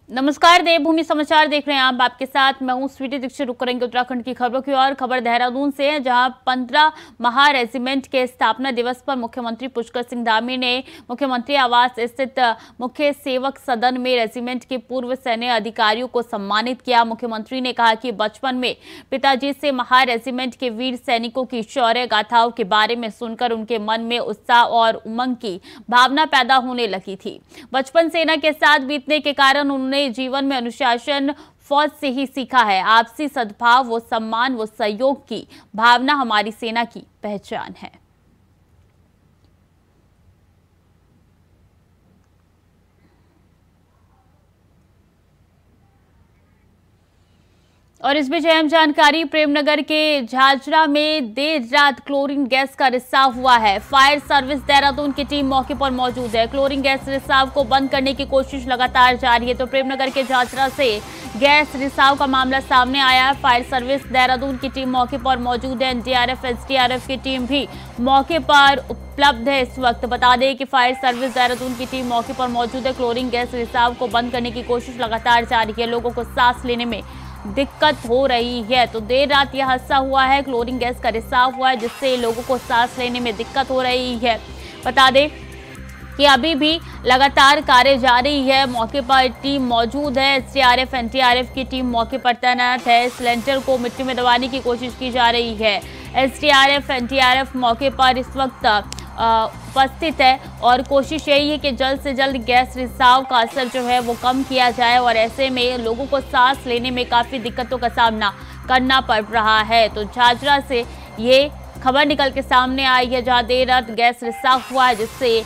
नमस्कार, देवभूमि समाचार देख रहे हैं आप। आपके साथ मैं हूं स्वीटी दीक्षित। रुक करेंगे उत्तराखंड की खबरों की ओर। खबर देहरादून से है, जहां 15 महा रेजिमेंट के स्थापना दिवस पर मुख्यमंत्री पुष्कर सिंह धामी ने मुख्यमंत्री आवास स्थित मुख्य सेवक सदन में रेजिमेंट के पूर्व सैन्य अधिकारियों को सम्मानित किया। मुख्यमंत्री ने कहा कि बचपन में पिताजी से महा रेजिमेंट के वीर सैनिकों की शौर्य गाथाओं के बारे में सुनकर उनके मन में उत्साह और उमंग की भावना पैदा होने लगी थी। बचपन सेना के साथ बीतने के कारण उन्होंने जीवन में अनुशासन फौज से ही सीखा है। आपसी सद्भाव, वो सम्मान, वो सहयोग की भावना हमारी सेना की पहचान है। और इस बीच अहम जानकारी, प्रेमनगर के झाझरा में देर रात क्लोरीन गैस का रिसाव हुआ है। फायर सर्विस देहरादून की टीम मौके पर मौजूद है। क्लोरीन गैस रिसाव को बंद करने की कोशिश लगातार जारी है। तो प्रेमनगर के झाझरा से गैस रिसाव का मामला सामने आया है। फायर सर्विस देहरादून की टीम मौके पर मौजूद है। एनडीआरएफ, एसडीआरएफ की टीम भी मौके पर उपलब्ध है। इस वक्त बता दें कि फायर सर्विस देहरादून की टीम मौके पर मौजूद है। क्लोरीन गैस रिसाव को बंद करने की कोशिश लगातार जारी है। लोगों को सांस लेने में दिक्कत हो रही है। तो देर रात यह हादसा हुआ है, क्लोरीन गैस का रिसाव हुआ है, जिससे लोगों को सांस लेने में दिक्कत हो रही है। बता दें कि अभी भी लगातार कार्य जारी है। मौके पर टीम मौजूद है। एसडीआरएफ, एनडीआरएफ की टीम मौके पर तैनात है। सिलेंडर को मिट्टी में दबाने की कोशिश की जा रही है। एसडीआरएफ, एनडीआरएफ मौके पर इस वक्त उपस्थित है और कोशिश यही है कि जल्द से जल्द गैस रिसाव का असर जो है वो कम किया जाए। और ऐसे में लोगों को सांस लेने में काफ़ी दिक्कतों का सामना करना पड़ रहा है। तो झाझरा से ये खबर निकल के सामने आई है, जहां देर रात गैस रिसाव हुआ है, जिससे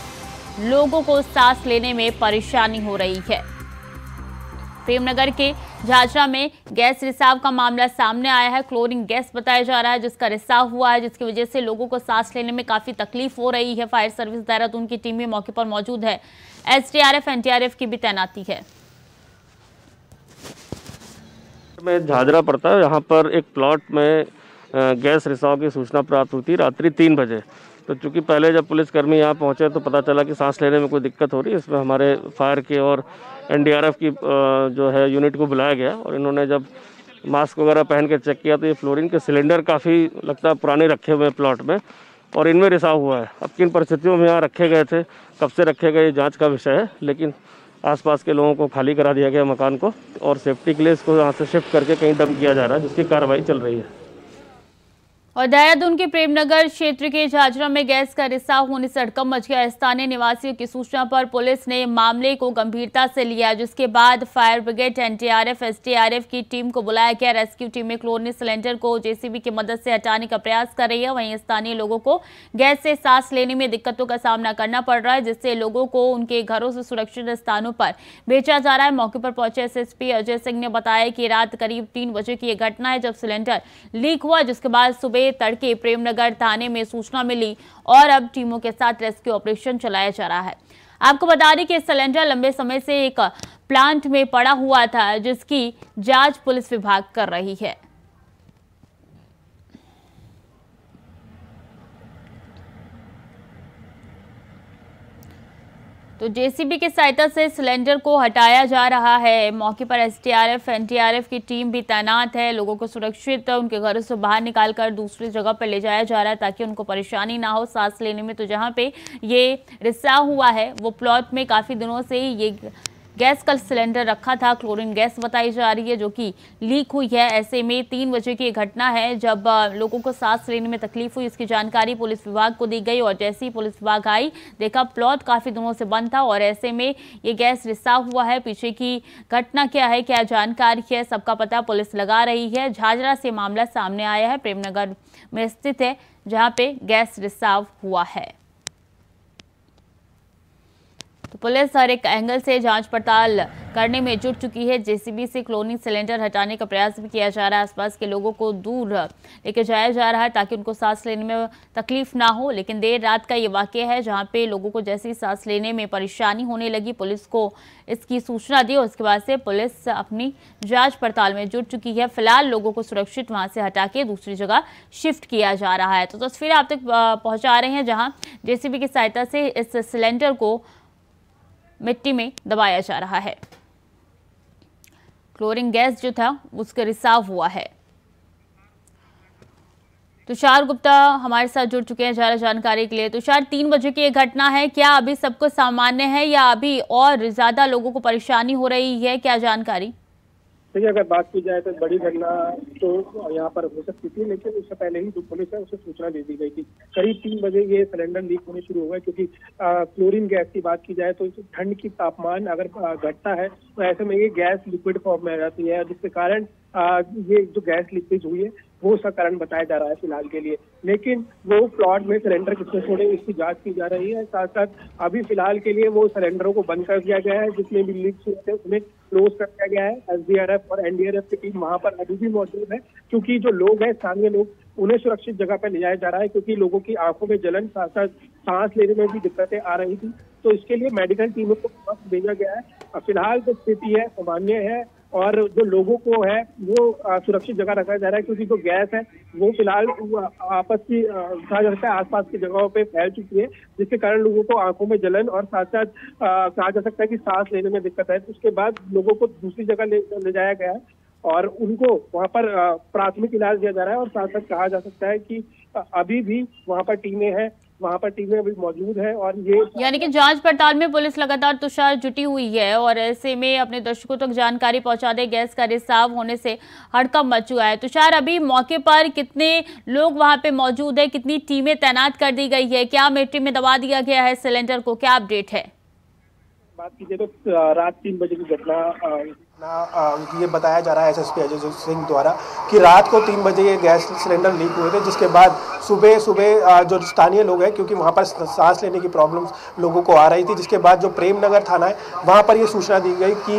लोगों को सांस लेने में परेशानी हो रही है। प्रेमनगर के झाझरा में गैस रिसाव का मामला सामने आया है। क्लोरीन गैस बताया जा रहा है जिसका रिसाव हुआ है, जिसकी वजह से लोगों को सांस लेने में काफी तकलीफ हो रही है। फायर सर्विस देहरादून की टीम भी मौके पर मौजूद है। एसडीआरएफ, एनडीआरएफ की भी तैनाती है। में झाझरा पड़ता है, यहाँ पर एक प्लॉट में गैस रिसाव की सूचना प्राप्त हुई थी रात्रि 3 बजे। तो चूंकि पहले जब पुलिसकर्मी यहाँ पहुँचे तो पता चला कि सांस लेने में कोई दिक्कत हो रही है। इसमें हमारे फायर के और एनडीआरएफ की जो है यूनिट को बुलाया गया और इन्होंने जब मास्क वगैरह पहन के चेक किया तो ये फ्लोरीन के सिलेंडर काफ़ी लगता है पुराने रखे हुए हैं प्लॉट में और इनमें रिसाव हुआ है। अब किन परिस्थितियों में यहाँ रखे गए थे, कब से रखे गए, जाँच का विषय है। लेकिन आसपास के लोगों को खाली करा दिया गया मकान को और सेफ्टी के लिए इसको यहाँ से शिफ्ट करके कहीं डंप किया जा रहा है, जिसकी कार्रवाई चल रही है। और देहरादून के प्रेमनगर क्षेत्र के झाझरा में गैस का रिसाव होने से हड़कंप मच गया। स्थानीय निवासियों की सूचना पर पुलिस ने मामले को गंभीरता से लिया, जिसके बाद फायर ब्रिगेड, एनडीआरएफ, एसडीआरएफ की टीम को बुलाया गया। रेस्क्यू टीम में क्लोरीन सिलेंडर को जेसीबी की मदद से हटाने का प्रयास कर रही है। वहीं स्थानीय लोगों को गैस से सांस लेने में दिक्कतों का सामना करना पड़ रहा है, जिससे लोगों को उनके घरों से सुरक्षित स्थानों पर भेजा जा रहा है। मौके पर पहुंचे एसएसपी अजय सिंह ने बताया कि रात करीब 3 बजे की यह घटना है, जब सिलेंडर लीक हुआ, जिसके बाद सुबह तड़के प्रेमनगर थाने में सूचना मिली और अब टीमों के साथ रेस्क्यू ऑपरेशन चलाया जा रहा है। आपको बता दें कि सिलेंडर लंबे समय से एक प्लांट में पड़ा हुआ था, जिसकी जांच पुलिस विभाग कर रही है। तो जेसीबी की सहायता से सिलेंडर को हटाया जा रहा है। मौके पर एसडीआरएफ, एनडीआरएफ की टीम भी तैनात है। लोगों को सुरक्षित उनके घरों से बाहर निकालकर दूसरी जगह पर ले जाया जा रहा है, ताकि उनको परेशानी ना हो सांस लेने में। तो जहां पे ये रिसाव हुआ है वो प्लॉट में काफी दिनों से ये गैस का सिलेंडर रखा था। क्लोरीन गैस बताई जा रही है जो कि लीक हुई है। ऐसे में 3 बजे की घटना है, जब लोगों को सांस लेने में तकलीफ हुई। इसकी जानकारी पुलिस विभाग को दी गई और जैसे ही पुलिस विभाग आई, देखा प्लॉट काफी दिनों से बंद था और ऐसे में ये गैस रिसाव हुआ है। पीछे की घटना क्या है, क्या जानकारी है, सबका पता पुलिस लगा रही है। झाझरा से मामला सामने आया है, प्रेमनगर में स्थित है, जहाँ पे गैस रिसाव हुआ है। तो पुलिस हर एक एंगल से जांच पड़ताल करने में जुट चुकी है। जेसीबी से क्लोरीन सिलेंडर हटाने का प्रयास भी किया जा रहा है। आसपास के लोगों को दूर लेकर जाया जा रहा है ताकि उनको सांस लेने में तकलीफ ना हो। लेकिन देर रात का ये वाकया है, जहां पे लोगों को जैसे ही सांस लेने में परेशानी होने लगी, पुलिस को इसकी सूचना दी और उसके बाद से पुलिस अपनी जाँच पड़ताल में जुट चुकी है। फिलहाल लोगों को सुरक्षित वहां से हटा के दूसरी जगह शिफ्ट किया जा रहा है। तो तस्वीर आप तक पहुंचा रहे हैं, जहाँ जेसीबी की सहायता से इस सिलेंडर को मिट्टी में दबाया जा रहा है। क्लोरीन गैस जो था उसका रिसाव हुआ है। तुषार गुप्ता हमारे साथ जुड़ चुके हैं ज्यादा जानकारी के लिए। तुषार, 3 बजे की ये घटना है, क्या अभी सब कुछ सामान्य है या अभी और ज्यादा लोगों को परेशानी हो रही है, क्या जानकारी? देखिए, अगर बात की जाए तो बड़ी घटना तो यहाँ पर हो सकती थी, लेकिन उससे पहले ही जो पुलिस है उसे सूचना दे दी गई थी। करीब 3 बजे ये सिलेंडर लीक होने शुरू हुआ, क्योंकि क्लोरीन गैस की बात की जाए तो ठंड की तापमान अगर घटता है तो ऐसे में ये गैस लिक्विड फॉर्म में आ जाती है, जिसके कारण ये जो गैस लीकेज हुई है वो उसका कारण बताया जा रहा है फिलहाल के लिए। लेकिन वो प्लॉट में सिलेंडर कितने छोड़े इसकी जांच की जा रही है। साथ साथ अभी फिलहाल के लिए वो सिलेंडरों को बंद कर दिया गया है, जितने भी लीक हुए थे उन्हें क्लोज कर दिया गया है। एसडीआरएफ और एनडीआरएफ की टीम वहां पर अभी भी मौजूद है, क्योंकि जो लोग हैं, स्थानीय लोग, उन्हें सुरक्षित जगह पर ले जाया जा रहा है, क्योंकि लोगों की आंखों में जलन, साथ साथ सांस लेने में भी दिक्कतें आ रही थी। तो इसके लिए मेडिकल टीमों को भेजा गया है। फिलहाल जो स्थिति है सामान्य है और जो लोगों को है वो सुरक्षित जगह रखा जा रहा है, क्योंकि जो गैस है वो फिलहाल आपस की कहा जा सकता है आसपास की जगहों पे फैल चुकी है, जिसके कारण लोगों को आंखों में जलन और साथ साथ कहा जा सकता है कि सांस लेने में दिक्कत है। तो उसके बाद लोगों को दूसरी जगह ले जाया गया है और उनको वहां पर प्राथमिक इलाज दिया जा रहा है। और साथ साथ कहा जा सकता है कि अभी भी वहां पर टीमें हैं, वहां पर टीमें अभी मौजूद है। और ये यानी कि जांच पड़ताल में पुलिस लगातार तुषार जुटी हुई है और ऐसे में अपने दर्शकों तक जानकारी पहुंचा दे, गैस का रिसाव होने से हड़कंप मच चुका है। तुषार, अभी मौके पर कितने लोग वहां पे मौजूद है, कितनी टीमें तैनात कर दी गई है, क्या मिट्टी में दबा दिया गया है सिलेंडर को, क्या अपडेट है? बात कीजिए तो रात 3 बजे की घटना ये बताया जा रहा है एसएसपी अजय सिंह द्वारा कि रात को 3 बजे ये गैस सिलेंडर लीक हुए थे, जिसके बाद सुबह जो स्थानीय लोग हैं, क्योंकि वहाँ पर सांस लेने की प्रॉब्लम्स लोगों को आ रही थी, जिसके बाद जो प्रेम नगर थाना है वहाँ पर ये सूचना दी गई कि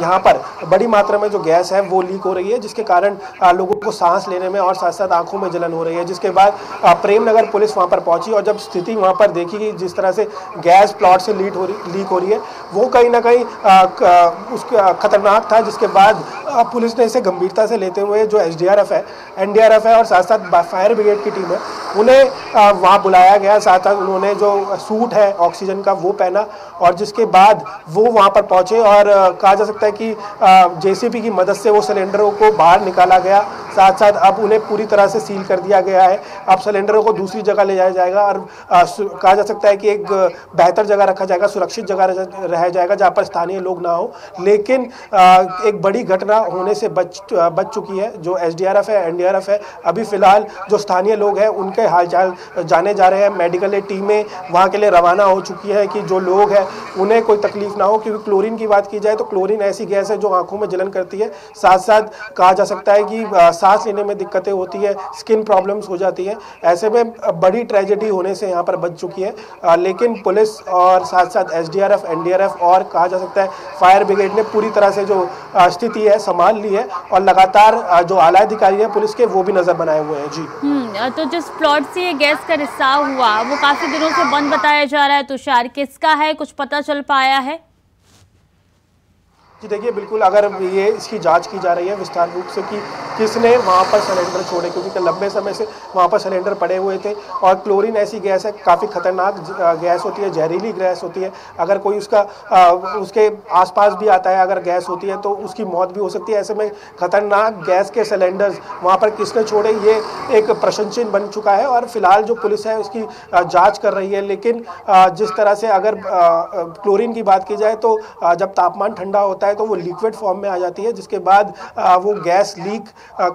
यहाँ पर बड़ी मात्रा में जो गैस है वो लीक हो रही है, जिसके कारण लोगों को सांस लेने में और साथ साथ आंखों में जलन हो रही है। जिसके बाद प्रेम नगर पुलिस वहाँ पर पहुँची और जब स्थिति वहाँ पर देखी गई, जिस तरह से गैस प्लॉट से लीक हो रही है, वो कहीं ना कहीं उसका खतरनाक था। जिसके बाद पुलिस ने इसे गंभीरता से लेते हुए जो एसडीआरएफ है, एनडीआरएफ है और साथ साथ फायर ब्रिगेड की टीम है, उन्हें वहाँ बुलाया गया। साथ साथ उन्होंने जो सूट है ऑक्सीजन का वो पहना और जिसके बाद वो वहाँ पर पहुँचे और कहा जा सकता है कि जेसीबी की मदद से वो सिलेंडरों को बाहर निकाला गया। साथ साथ अब उन्हें पूरी तरह से सील कर दिया गया है। अब सिलेंडरों को दूसरी जगह ले जाया जाएगा और कहा जा सकता है कि एक बेहतर जगह रखा जाएगा, सुरक्षित जगह रह जाएगा जहाँ पर स्थानीय लोग ना हो। लेकिन एक बड़ी घटना होने से बच चुकी है। जो एसडीआरएफ है, एनडीआरएफ है, अभी फिलहाल जो स्थानीय लोग हैं उनके हालचाल जाने जा रहे हैं। मेडिकल टीमें वहाँ के लिए रवाना हो चुकी है कि जो लोग हैं उन्हें कोई तकलीफ ना हो, क्योंकि क्लोरीन की बात की जाए तो क्लोरीन ऐसी गैस है जो आंखों में जलन करती है। साथ साथ कहा जा सकता है कि सांस लेने में दिक्कतें होती है, स्किन प्रॉब्लम्स हो जाती है। ऐसे में बड़ी ट्रेजेडी होने से यहाँ पर बच चुकी है। लेकिन पुलिस और साथ साथ एसडीआरएफ, एनडीआरएफ और कहा जा सकता है फायर ब्रिगेड ने पूरी तरह से जो स्थिति है संभाल ली है और लगातार जो आला अधिकारी हैं पुलिस के वो भी नजर बनाए हुए हैं। जी तो जिस प्लॉट से ये गैस का रिसाव हुआ वो काफी दिनों से बंद बताया जा रहा है, तुषार किसका है, कुछ पता चल पाया है? जी देखिए, बिल्कुल अगर ये इसकी जांच की जा रही है विस्तार रूप से कि किसने वहाँ पर सिलेंडर छोड़े, क्योंकि लंबे समय से वहाँ पर सिलेंडर पड़े हुए थे और क्लोरीन ऐसी गैस है, काफ़ी खतरनाक गैस होती है, जहरीली गैस होती है। अगर कोई उसके आसपास भी आता है, अगर गैस होती है तो उसकी मौत भी हो सकती है। ऐसे में खतरनाक गैस के सिलेंडर्स वहाँ पर किसने छोड़े, ये एक प्रश्न चिन्ह बन चुका है और फिलहाल जो पुलिस है उसकी जाँच कर रही है। लेकिन जिस तरह से अगर क्लोरीन की बात की जाए तो जब तापमान ठंडा होता है तो वो लिक्विड फॉर्म में आ जाती है, जिसके बाद वो गैस लीक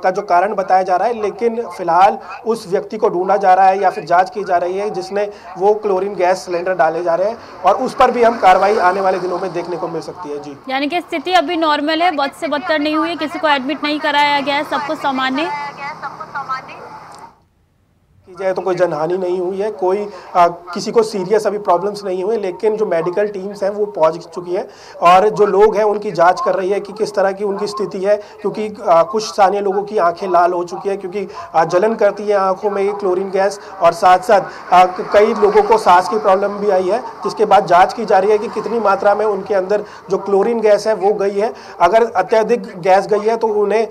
का जो कारण बताया जा रहा है। लेकिन फिलहाल उस व्यक्ति को ढूंढा जा रहा है या फिर जांच की जा रही है जिसने वो क्लोरीन गैस सिलेंडर डाले जा रहे हैं और उस पर भी हम कार्रवाई आने वाले दिनों में देखने को मिल सकती है। जी, यानी कि स्थिति अभी नॉर्मल है, बद से बदतर नहीं हुई है, किसी को एडमिट नहीं कराया गया है, सब कुछ सामान्य की जाए तो कोई जनहानि नहीं हुई है, कोई किसी को सीरियस अभी प्रॉब्लम्स नहीं हुए। लेकिन जो मेडिकल टीम्स हैं वो पहुंच चुकी है और जो लोग हैं उनकी जांच कर रही है कि किस तरह की उनकी स्थिति है, क्योंकि कुछ स्थानीय लोगों की आंखें लाल हो चुकी है क्योंकि जलन करती है आंखों में ये क्लोरीन गैस और साथ साथ कई लोगों को सांस की प्रॉब्लम भी आई है, जिसके बाद जाँच की जा रही है कि कितनी मात्रा में उनके अंदर जो क्लोरीन गैस है वो गई है। अगर अत्यधिक गैस गई है तो उन्हें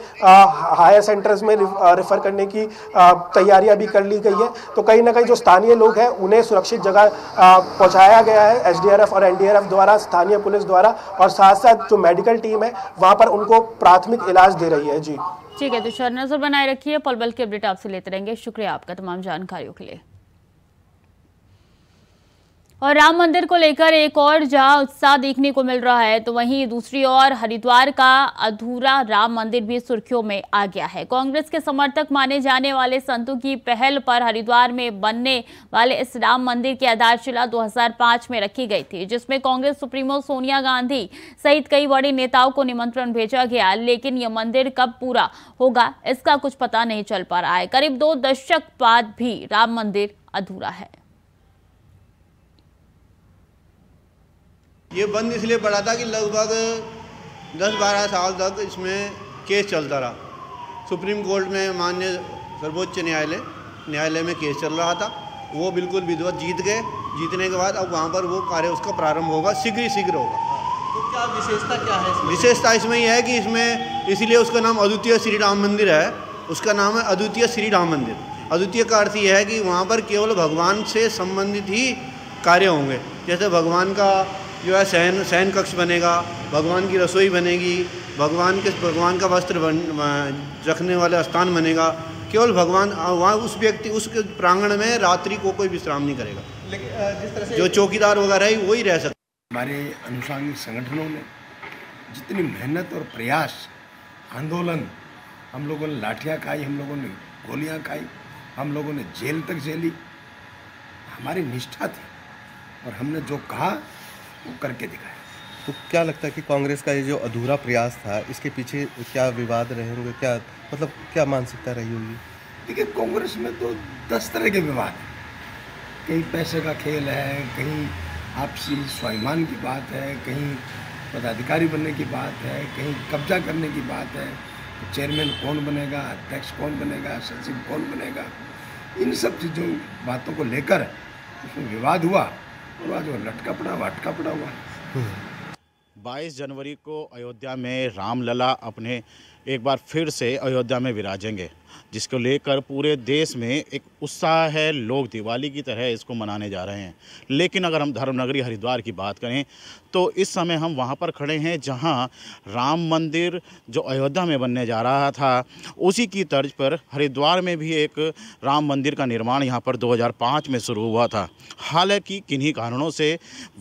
हायर सेंटर्स में रेफर करने की तैयारियाँ भी कर ली गई रही है। तो कहीं ना कहीं जो स्थानीय लोग हैं उन्हें सुरक्षित जगह पहुंचाया गया है एसडीआरएफ और एनडीआरएफ द्वारा, स्थानीय पुलिस द्वारा, और साथ साथ जो मेडिकल टीम है वहां पर उनको प्राथमिक इलाज दे रही है। जी ठीक है, तो नजर बनाए रखिए, पल पल की अपडेट आपसे लेते रहेंगे। शुक्रिया आपका तमाम जानकारियों के लिए। और राम मंदिर को लेकर एक और जहां उत्साह देखने को मिल रहा है, तो वहीं दूसरी ओर हरिद्वार का अधूरा राम मंदिर भी सुर्खियों में आ गया है। कांग्रेस के समर्थक माने जाने वाले संतों की पहल पर हरिद्वार में बनने वाले इस राम मंदिर की आधारशिला 2005 में रखी गई थी, जिसमें कांग्रेस सुप्रीमो सोनिया गांधी सहित कई बड़े नेताओं को निमंत्रण भेजा गया। लेकिन यह मंदिर कब पूरा होगा इसका कुछ पता नहीं चल पा रहा है। करीब 2 दशक बाद भी राम मंदिर अधूरा है। ये बंद इसलिए पड़ा था कि लगभग 10-12 साल तक इसमें केस चलता रहा। सुप्रीम कोर्ट में माननीय सर्वोच्च न्यायालय में केस चल रहा था। वो बिल्कुल विधिवत जीत गए। जीतने के बाद अब वहाँ पर वो कार्य उसका प्रारंभ होगा, शीघ्र होगा। तो क्या विशेषता क्या है इसमें? विशेषता इसमें यह है कि इसमें इसलिए उसका नाम अद्वितीय श्री राम मंदिर है। उसका नाम है अद्वितीय श्री राम मंदिर। अद्वितीय का अर्थ यह है कि वहाँ पर केवल भगवान से संबंधित ही कार्य होंगे। जैसे भगवान का जो है शयन कक्ष बनेगा, भगवान की रसोई बनेगी, भगवान का वस्त्र रखने वाला स्थान बनेगा। केवल भगवान वहाँ उस प्रांगण में रात्रि को कोई विश्राम नहीं करेगा। जिस तरह से जो चौकीदार वगैरह है वही रह सकता। हमारे अनुषंगिक संगठनों ने जितनी मेहनत और प्रयास, आंदोलन, हम लोगों ने लाठियाँ खाई, हम लोगों ने गोलियाँ खाई, हम लोगों ने जेल तक झेली, हमारी निष्ठा थी और हमने जो कहा वो करके दिखाया। तो क्या लगता है कि कांग्रेस का ये जो अधूरा प्रयास था, इसके पीछे क्या विवाद रहेंगे, क्या मतलब क्या मानसिकता रही होगी? देखिए, कांग्रेस में तो 10 तरह के विवाद हैं। कहीं पैसे का खेल है, कहीं आपसी स्वाभिमान की बात है, कहीं पदाधिकारी बनने की बात है, कहीं कब्जा करने की बात है, तो चेयरमैन कौन बनेगा, अध्यक्ष कौन बनेगा, सचिव कौन बनेगा, इन सब चीज़ों बातों को लेकर उसमें विवाद हुआ और आज वो लटका पड़ा हुआ। 22 जनवरी को अयोध्या में रामलला अपने एक बार फिर से अयोध्या में विराजेंगे, जिसको लेकर पूरे देश में एक उत्साह है। लोग दिवाली की तरह इसको मनाने जा रहे हैं। लेकिन अगर हम धर्मनगरी हरिद्वार की बात करें तो इस समय हम वहां पर खड़े हैं जहां राम मंदिर जो अयोध्या में बनने जा रहा था, उसी की तर्ज पर हरिद्वार में भी एक राम मंदिर का निर्माण यहां पर 2005 में शुरू हुआ था। हालांकि किन्हीं कारणों से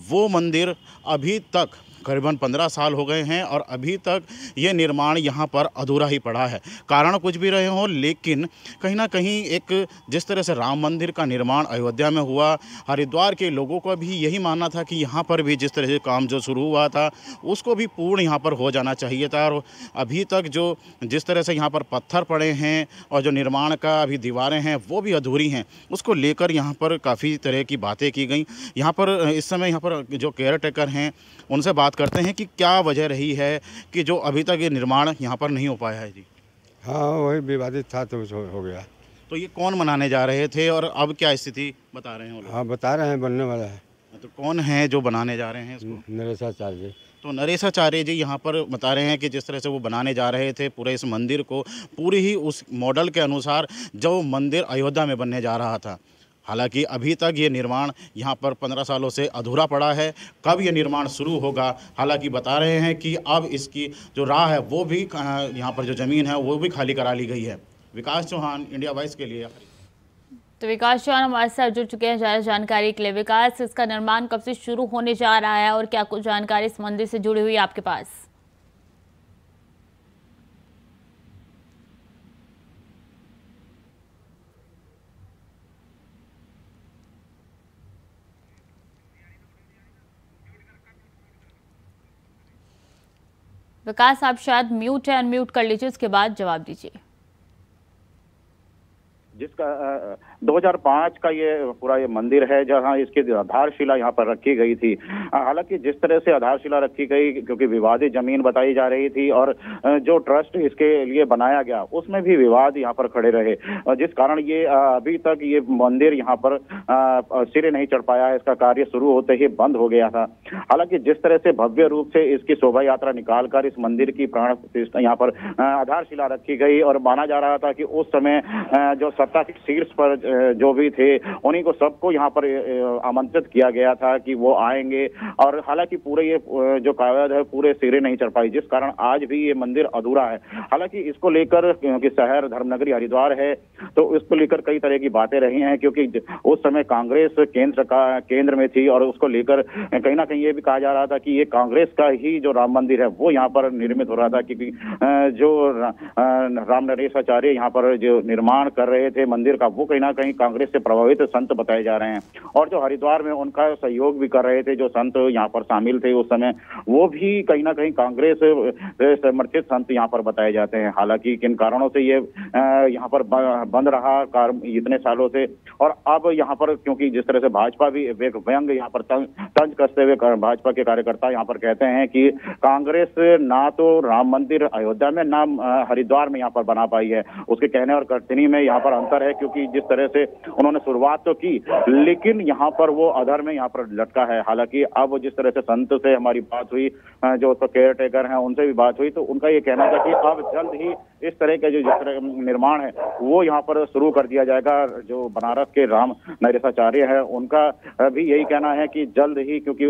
वो मंदिर अभी तक करीबन 15 साल हो गए हैं और अभी तक ये निर्माण यहाँ पर अधूरा ही पड़ा है। कारण कुछ भी रहे हों, लेकिन कहीं ना कहीं एक जिस तरह से राम मंदिर का निर्माण अयोध्या में हुआ, हरिद्वार के लोगों का भी यही मानना था कि यहाँ पर भी जिस तरह से काम जो शुरू हुआ था उसको भी पूर्ण यहाँ पर हो जाना चाहिए था। और अभी तक जो जिस तरह से यहाँ पर पत्थर पड़े हैं और जो निर्माण का अभी दीवारें हैं वो भी अधूरी हैं, उसको लेकर यहाँ पर काफ़ी तरह की बातें की गई। यहाँ पर इस समय यहाँ पर जो केयर टेकर हैं उनसे बात करते हैं कि क्या वजह रही है कि जो अभी तक ये निर्माण यहाँ पर नहीं हो पाया है। जी हाँ, वही विवादित था तो हो गया। तो ये कौन मनाने जा रहे थे और अब क्या स्थिति बता रहे हैं? हाँ, बता रहे हैं बनने वाला है। तो कौन है जो बनाने जा रहे हैं इसको? नरेशाचार्य जी। तो नरेशाचार्य जी यहाँ पर बता रहे हैं कि जिस तरह से वो बनाने जा रहे थे पूरे इस मंदिर को, पूरी ही उस मॉडल के अनुसार जो मंदिर अयोध्या में बनने जा रहा था। हालांकि अभी तक ये निर्माण यहाँ पर 15 सालों से अधूरा पड़ा है। कब ये निर्माण शुरू होगा? हालांकि बता रहे हैं कि अब इसकी जो राह है वो भी यहाँ पर जो ज़मीन है वो भी खाली करा ली गई है। विकास चौहान, इंडिया वॉइस के लिए। तो विकास चौहान हमारे साथ जुड़ चुके हैं ज़्यादा जानकारी के लिए। विकास, इसका निर्माण कब से शुरू होने जा रहा है और क्या कुछ जानकारी इस मंदिर से जुड़ी हुई आपके पास? विकास, आप शायद म्यूट है, अनम्यूट कर लीजिए, उसके बाद जवाब दीजिए। जिसका 2005 का ये पूरा ये मंदिर है जहां इसकी आधारशिला यहाँ पर रखी गई थी। हालांकि जिस तरह से आधारशिला रखी गई, क्योंकि विवादित जमीन बताई जा रही थी और जो ट्रस्ट इसके लिए बनाया गया उसमें भी विवाद यहाँ पर खड़े रहे, जिस कारण ये अभी तक ये मंदिर यहाँ पर सिरे नहीं चढ़ पाया है। इसका कार्य शुरू होते ही बंद हो गया था। हालांकि जिस तरह से भव्य रूप से इसकी शोभा यात्रा निकालकर इस मंदिर की प्राण प्रतिष्ठा यहाँ पर आधारशिला रखी गई और माना जा रहा था कि उस समय जो सत्ता के शीर्ष पर जो भी थे उन्हीं को सबको यहाँ पर आमंत्रित किया गया था कि वो आएंगे। और हालांकि पूरे ये जो कायद है पूरे सिरे नहीं चढ़ पाई, जिस कारण आज भी ये मंदिर अधूरा है। हालांकि इसको लेकर, क्योंकि शहर धर्मनगरी हरिद्वार है तो इसको लेकर कई तरह की बातें रही हैं, क्योंकि उस समय कांग्रेस केंद्र में थी और उसको लेकर कहीं ना कहीं ये भी कहा जा रहा था कि ये कांग्रेस का ही जो राम मंदिर है वो यहाँ पर निर्मित हो रहा था, क्योंकि जो राम नरेश आचार्य यहाँ पर जो निर्माण कर रहे थे मंदिर का वो कहीं ना कहीं कांग्रेस से प्रभावित संत बताए जा रहे हैं। और जो हरिद्वार में उनका सहयोग भी कर रहे थे जो संत यहाँ पर शामिल थे उस समय, वो भी कहीं ना कहीं कांग्रेस समर्थित संत यहाँ पर बताए जाते हैं। हालांकि किन कारणों से ये यहाँ पर बंद रहा इतने सालों से, और अब यहाँ पर क्योंकि जिस तरह से भाजपा भी व्यंग यहाँ पर तंज कसते हुए भाजपा के कार्यकर्ता यहाँ पर कहते हैं कि कांग्रेस ना तो राम मंदिर अयोध्या में ना हरिद्वार में यहाँ पर बना पाई है। उसके कहने और करतनी में यहाँ पर अंतर है, क्योंकि जिस तरह से उन्होंने शुरुआत तो की लेकिन यहाँ पर वो अधर में यहाँ पर लटका है। हालांकि अब जिस तरह से संत से हमारी बात हुई, जो उसका केयर टेकर हैं उनसे भी बात हुई, तो उनका ये कहना था कि अब जल्द ही इस तरह के जो जिस तरह निर्माण है वो यहाँ पर शुरू कर दिया जाएगा। जो बनारस के राम नरेशाचार्य है उनका भी यही कहना है कि जल्द ही, क्योंकि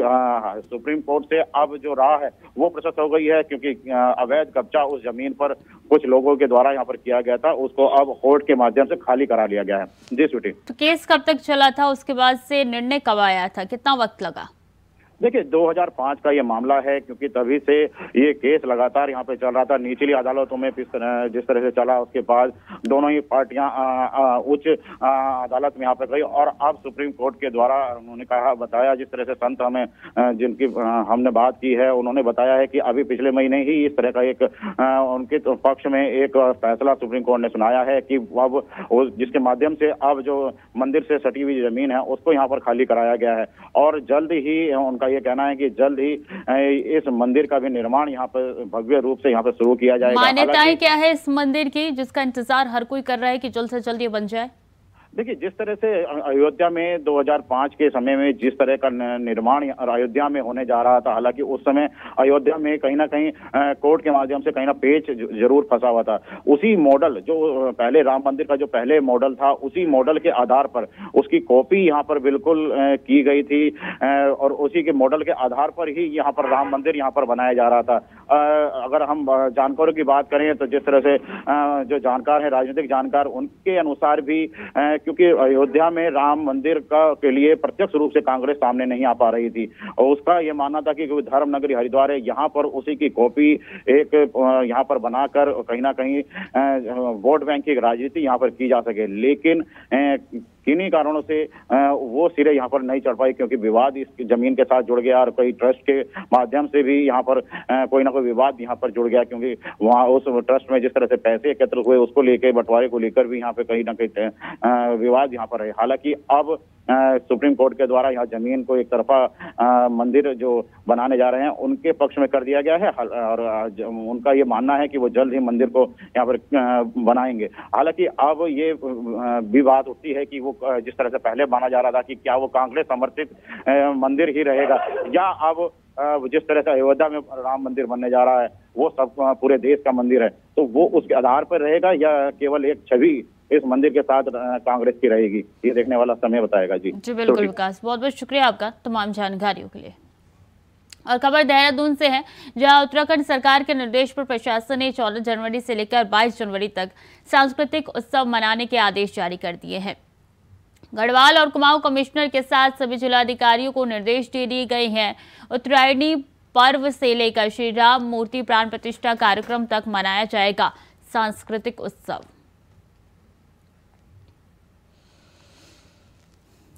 सुप्रीम कोर्ट से अब जो राह है वो प्रशस्त हो गई है, क्योंकि अवैध कब्जा उस जमीन पर कुछ लोगों के द्वारा यहाँ पर किया गया था, उसको अब कोर्ट के माध्यम से खाली करा लिया गया है। जी स्वीटी। तो केस कब तक चला था, उसके बाद से निर्णय कब आया था, कितना वक्त लगा? देखिए 2005 का ये मामला है, क्योंकि तभी से ये केस लगातार यहाँ पे चल रहा था निचली अदालतों में। जिस तरह से चला उसके बाद दोनों ही पार्टियां उच्च अदालत में यहाँ पे गई और अब सुप्रीम कोर्ट के द्वारा उन्होंने बताया, जिस तरह से संत हमें जिनकी हमने बात की है उन्होंने बताया है कि अभी पिछले महीने ही इस तरह का एक उनके पक्ष में एक फैसला सुप्रीम कोर्ट ने सुनाया है कि अब जिसके माध्यम से अब जो मंदिर से सटी हुई जमीन है उसको यहाँ पर खाली कराया गया है और जल्द ही उनका ये कहना है कि जल्द ही इस मंदिर का भी निर्माण यहाँ पर भव्य रूप से यहाँ पर शुरू किया जाएगा। मान्यताएं क्या है इस मंदिर की जिसका इंतजार हर कोई कर रहा है कि जल्द से जल्द ये बन जाए? देखिए जिस तरह से अयोध्या में 2005 के समय में जिस तरह का निर्माण अयोध्या में होने जा रहा था, हालांकि उस समय अयोध्या में कहीं ना कहीं कोर्ट के माध्यम से कहीं ना पेच जरूर फंसा हुआ था। उसी मॉडल जो पहले राम मंदिर का जो पहले मॉडल था उसी मॉडल के आधार पर उसकी कॉपी यहाँ पर बिल्कुल की गई थी और उसी के मॉडल के आधार पर ही यहाँ पर राम मंदिर यहाँ पर बनाया जा रहा था। अगर हम जानकारों की बात करें तो जिस तरह से जो जानकार है राजनीतिक जानकार उनके अनुसार भी क्योंकि अयोध्या में राम मंदिर के लिए प्रत्यक्ष रूप से कांग्रेस सामने नहीं आ पा रही थी और उसका ये मानना था कि धर्म नगरी हरिद्वार है, यहाँ पर उसी की कॉपी एक यहाँ पर बनाकर कहीं ना कहीं वोट बैंक की राजनीति यहाँ पर की जा सके, लेकिन किन्हीं कारणों से वो सिरे यहाँ पर नहीं चढ़ पाई क्योंकि विवाद इस जमीन के साथ जुड़ गया और कई ट्रस्ट के माध्यम से भी यहाँ पर कोई ना कोई विवाद यहाँ पर जुड़ गया, क्योंकि वहाँ उस ट्रस्ट में जिस तरह से पैसे एकत्र हुए उसको लेकर बंटवारे को लेकर भी यहाँ पे कहीं ना कहीं विवाद यहाँ पर है। हालांकि अब सुप्रीम कोर्ट के द्वारा यहाँ जमीन को एक तरफा मंदिर जो बनाने जा रहे हैं उनके पक्ष में कर दिया गया है और उनका ये मानना है कि वो जल्द ही मंदिर को यहाँ पर बनाएंगे। हालांकि अब ये भी बात उठती है कि वो जिस तरह से पहले माना जा रहा था कि क्या वो कांग्रेस समर्थित मंदिर ही रहेगा या अब जिस तरह से अयोध्या में राम मंदिर बनने जा रहा है वो सब पूरे देश का मंदिर है, तो वो उसके आधार पर रहेगा या केवल एक छवि इस मंदिर के साथ कांग्रेस की रहेगी, ये देखने वाला समय बताएगा। जी बिल्कुल विकास, बहुत बहुत शुक्रिया आपका तमाम जानकारियों के लिए। और खबर देहरादून से है, जहां उत्तराखंड सरकार के निर्देश पर प्रशासन ने 14 जनवरी से लेकर 22 जनवरी तक सांस्कृतिक उत्सव मनाने के आदेश जारी कर दिए हैं। गढ़वाल और कुमाऊं कमिश्नर के साथ सभी जिलाधिकारियों को निर्देश दे दिए गए हैं। उत्तरायणी पर्व से लेकर श्री राम मूर्ति प्राण प्रतिष्ठा कार्यक्रम तक मनाया जाएगा सांस्कृतिक उत्सव।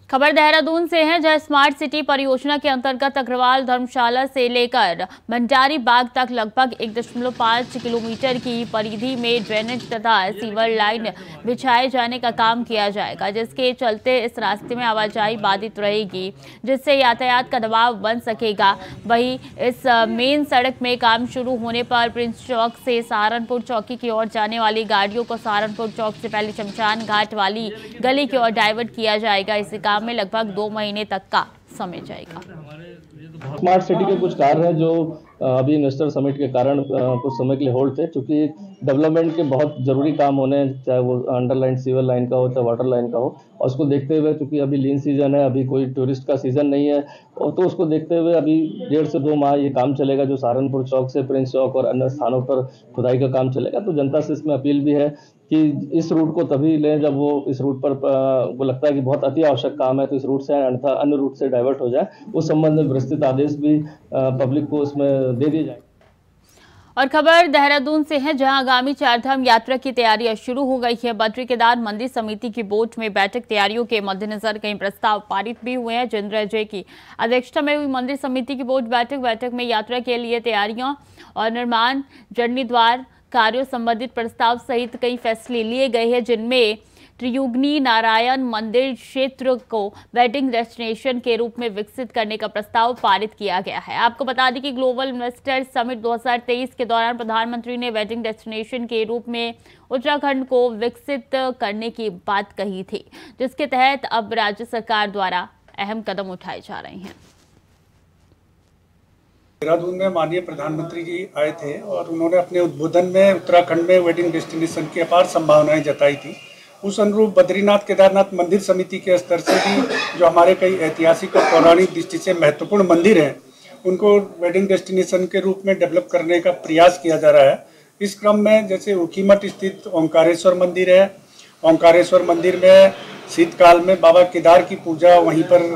खबर देहरादून से है, जहां स्मार्ट सिटी परियोजना के अंतर्गत अग्रवाल धर्मशाला से लेकर भंडारी बाग तक लगभग 1.5 किलोमीटर की परिधि में ड्रेनेज तथा सीवर लाइन बिछाए जाने का काम किया जाएगा, जिसके चलते इस रास्ते में आवाजाही बाधित रहेगी, जिससे यातायात का दबाव बन सकेगा। वहीं इस मेन सड़क में काम शुरू होने पर प्रिंस चौक से सहारनपुर चौकी की ओर जाने वाली गाड़ियों को सहारनपुर चौक से पहले शमशान घाट वाली गली की ओर डाइवर्ट किया जाएगा। इसी काम में लगभग 2 महीने तक का समय जाएगा। स्मार्ट सिटी के कुछ कार्य हैं जो अभी इन्वेस्टर समिट के कारण कुछ समय के लिए होल्ड थे, क्योंकि डेवलपमेंट के बहुत ज़रूरी काम होने हैं, चाहे वो अंडरलाइन सीवर लाइन का हो चाहे वाटर लाइन का हो। और उसको देखते हुए, चूँकि अभी लीन सीजन है, अभी कोई टूरिस्ट का सीज़न नहीं है, और तो उसको देखते हुए अभी 1.5 से 2 माह ये काम चलेगा, जो सहारनपुर चौक से प्रिंस चौक और अन्य स्थानों पर खुदाई का काम चलेगा। तो जनता से इसमें अपील भी है कि इस रूट को तभी लें जब वो इस रूट पर वो लगता है कि बहुत अति आवश्यक काम है, तो इस रूट से अन्यथा अन्य रूट से डाइवर्ट हो जाए। उस संबंध में विस्तृत आदेश भी पब्लिक को उसमें दे दिए जाए। और खबर देहरादून से है, जहां आगामी चारधाम यात्रा की तैयारियां शुरू हो गई है। बद्री केदार मंदिर समिति की बोर्ड में बैठक तैयारियों के मद्देनजर कई प्रस्ताव पारित भी हुए हैं। जितेंद्र जय की अध्यक्षता में हुई मंदिर समिति की बोर्ड बैठक में यात्रा के लिए तैयारियां और निर्माण जर्नी द्वार कार्यों संबंधित प्रस्ताव सहित कई फैसले लिए गए हैं, जिनमें त्रियुगनी नारायण मंदिर क्षेत्र को वेडिंग डेस्टिनेशन के रूप में विकसित करने का प्रस्ताव पारित किया गया है। आपको बता दें कि ग्लोबल इन्वेस्टर समिट 2023 के दौरान प्रधानमंत्री ने वेडिंग डेस्टिनेशन के रूप में उत्तराखंड को विकसित करने की बात कही थी, जिसके तहत अब राज्य सरकार द्वारा अहम कदम उठाए जा रहे हैं। देहरादून में माननीय प्रधानमंत्री जी आए थे और उन्होंने अपने उद्बोधन में उत्तराखंड में वेडिंग डेस्टिनेशन की अपार संभावनाएं जताई थी। उस अनुरूप बद्रीनाथ केदारनाथ मंदिर समिति के स्तर से भी जो हमारे कई ऐतिहासिक और पौराणिक दृष्टि से महत्वपूर्ण मंदिर हैं, उनको वेडिंग डेस्टिनेशन के रूप में डेवलप करने का प्रयास किया जा रहा है। इस क्रम में जैसे ऊखीमठ स्थित ओंकारेश्वर मंदिर है, ओंकारेश्वर मंदिर में शीतकाल में बाबा केदार की पूजा वहीं पर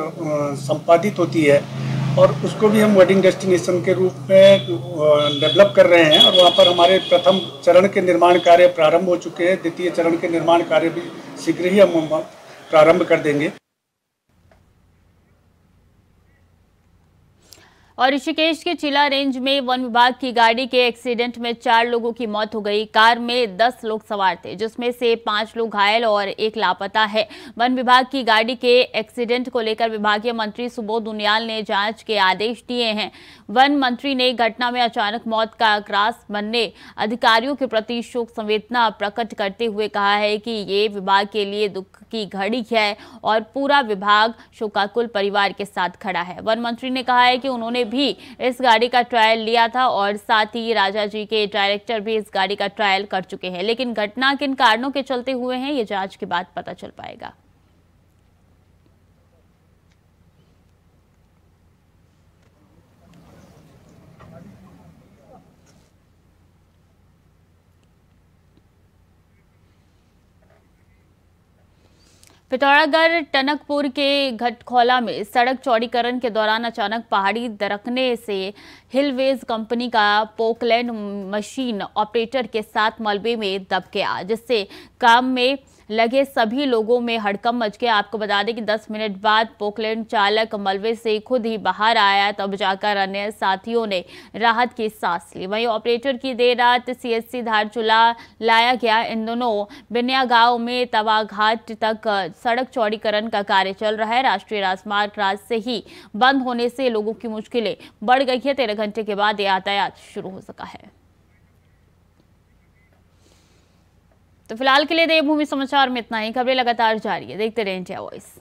संपादित होती है और उसको भी हम वेडिंग डेस्टिनेशन के रूप में डेवलप कर रहे हैं। और वहाँ पर हमारे प्रथम चरण के निर्माण कार्य प्रारंभ हो चुके हैं, द्वितीय चरण के निर्माण कार्य भी शीघ्र ही हम प्रारंभ कर देंगे। और ऋषिकेश के चिला रेंज में वन विभाग की गाड़ी के एक्सीडेंट में 4 लोगों की मौत हो गई। कार में 10 लोग सवार थे, जिसमें से 5 लोग घायल और 1 लापता है। वन विभाग की गाड़ी के एक्सीडेंट को लेकर विभागीय मंत्री सुबोध उनियाल ने जांच के आदेश दिए हैं। वन मंत्री ने घटना में अचानक मौत का ग्रास बनने अधिकारियों के प्रति शोक संवेदना प्रकट करते हुए कहा है कि ये विभाग के लिए दुख की घड़ी है और पूरा विभाग शोकाकुल परिवार के साथ खड़ा है। वन मंत्री ने कहा है कि उन्होंने भी इस गाड़ी का ट्रायल लिया था और साथ ही राजा जी के डायरेक्टर भी इस गाड़ी का ट्रायल कर चुके हैं, लेकिन घटना किन कारणों के चलते हुए हैं, ये जांच के बाद पता चल पाएगा। पिथौरागढ़ टनकपुर के घटखोला में सड़क चौड़ीकरण के दौरान अचानक पहाड़ी दरकने से हिलवेज कंपनी का पोकलैंड मशीन ऑपरेटर के साथ मलबे में दब गया, जिससे काम में लगे सभी लोगों में हड़कंप मच गया। आपको बता दें कि 10 मिनट बाद पोकलैंड चालक मलबे से खुद ही बाहर आया, तब जाकर अन्य साथियों ने राहत की सांस ली। वहीं ऑपरेटर की देर रात CHC धारचूला लाया गया। इन दोनों बिनिया गांव में तवाघाट तक सड़क चौड़ीकरण का कार्य चल रहा है। राष्ट्रीय राजमार्ग रात से ही बंद होने से लोगों की मुश्किलें बढ़ गई है। 13 घंटे के बाद यातायात शुरू हो सका है। तो फिलहाल के लिए देवभूमि समाचार में इतना ही। खबरें लगातार जारी है, देखते रहें इंडिया वॉइस।